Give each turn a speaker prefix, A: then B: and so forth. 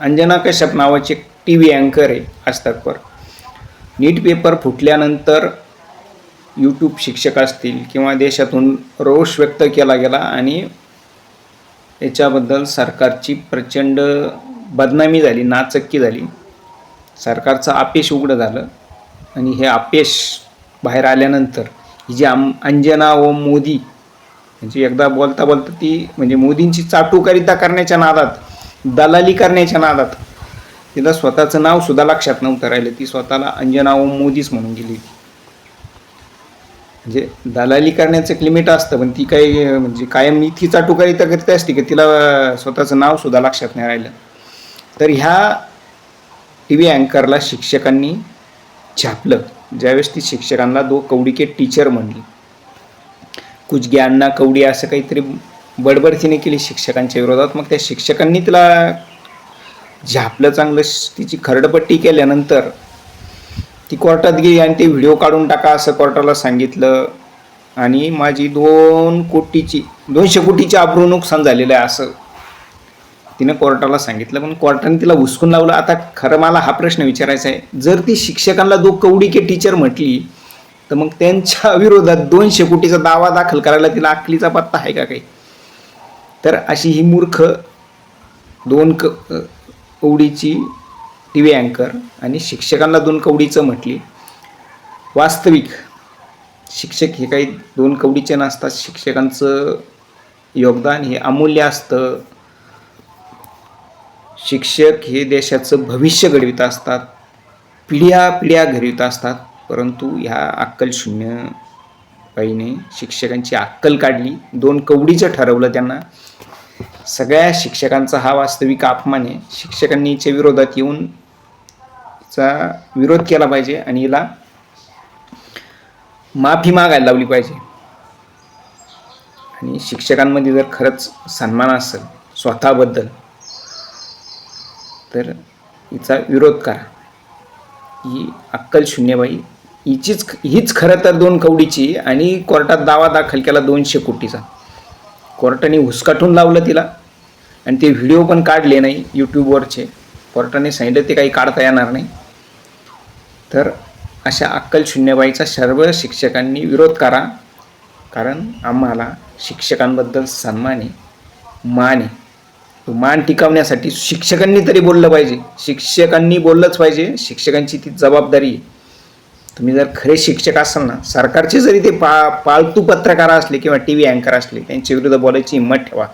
A: अंजना कश्यप नावाची एक TV अँकर आहे आज तकवर. नीट पेपर फुटल्यानंतर यूट्यूब शिक्षक असतील किंवा देशातून रोष व्यक्त केला गेला आणि याच्याबद्दल सरकारची प्रचंड बदनामी झाली, नाचक्की झाली. सरकारचं अपयश उघडं झालं आणि हे अपयश बाहेर आल्यानंतर ही जी अंजना ओम मोदी म्हणजे एकदा बोलता बोलता ती म्हणजे मोदींची चाटुकारिता करण्याच्या नादात, दलाली करण्याच्या नादात तिला स्वतःचं नाव सुद्धा लक्षात नव्हतं राहिलं. ती स्वतःला अंजना ओम मोदीच म्हणून गेली. म्हणजे दलाली करण्याचं एक लिमिट असतं, पण ती काही म्हणजे कायम इतकी चाटुकारिता करते असते की तिला स्वतःचं नाव सुद्धा लक्षात नाही राहिलं. तर ह्या TV अँकरला शिक्षकांनी छापलं. ज्यावेळेस ती शिक्षकांना 2 कौडी के टीचर म्हणली, कुछ ज्ञान ना कवडी असं काहीतरी बडबड तिने केली शिक्षकांच्या विरोधात. मग त्या शिक्षकांनी तिला झापलं चांगलं. तिची खरडपट्टी केल्यानंतर ती कोर्टात गेली आणि ते व्हिडिओ काढून टाका असं कोर्टाला सांगितलं. आणि माझी 200 कोटीची अब्रू नुकसान झालेलं आहे असं तिनं कोर्टाला सांगितलं. पण कोर्टाने तिला हुसकून लावलं. आता खरं मला हा प्रश्न विचारायचा आहे, जर ती शिक्षकांना 2 कवडी के टीचर म्हटली तर मग त्यांच्या विरोधात 200 कोटीचा दावा दाखल करायला तिला अक्कलीचा पत्ता आहे का काही? तर अशी ही मूर्ख 2 कवडीची TV अँकर आणि शिक्षकांना 2 कवडीचं म्हटली. वास्तविक शिक्षक हे काही 2 कवडीचे नसतात. शिक्षकांचं योगदान हे अमूल्य असतं. शिक्षक हे देशाचं भविष्य घडवित असतात, पिढ्या घडवित असतात. परंतु ह्या अक्कलशून्य बाईने शिक्षकांची अक्कल काढली, 2 कवडीचं ठरवलं त्यांना. सगळ्या शिक्षकांचा हा वास्तविक अपमान आहे. शिक्षकांनी हिच्या विरोधात येऊन हिचा विरोध केला पाहिजे आणि हिला माफी मागायला लावली पाहिजे. आणि शिक्षकांमध्ये जर खरंच सन्मान असेल स्वतःबद्दल तर हिचा विरोध करा. ही अक्कलशून्य बाई हीच खरं तर 2 कवडीची आणि कोर्टात दावा दाखल केला 200 कोटीचा. कोर्टाने हुसकाटून लावलं तिला आणि ते व्हिडिओ पण काढले नाही यूट्यूबवरचे. कोर्टाने सांगितलं ते काही काढता येणार नाही. तर अशा अक्कलशून्यबाईचा सर्व शिक्षकांनी विरोध करा. कारण आम्हाला शिक्षकांबद्दल सन्मान आहे, मान आहे. तो मान टिकवण्यासाठी शिक्षकांनी तरी बोललं पाहिजे. शिक्षकांनी बोललंच पाहिजे. शिक्षकांची ती जबाबदारी आहे. तुम्ही जर खरे शिक्षक असाल ना, सरकारचे जरी ते पाळतू पत्रकार असले किंवा TV अँकर असले, त्यांच्या विरुद्ध बोलायची हिंमत ठेवा.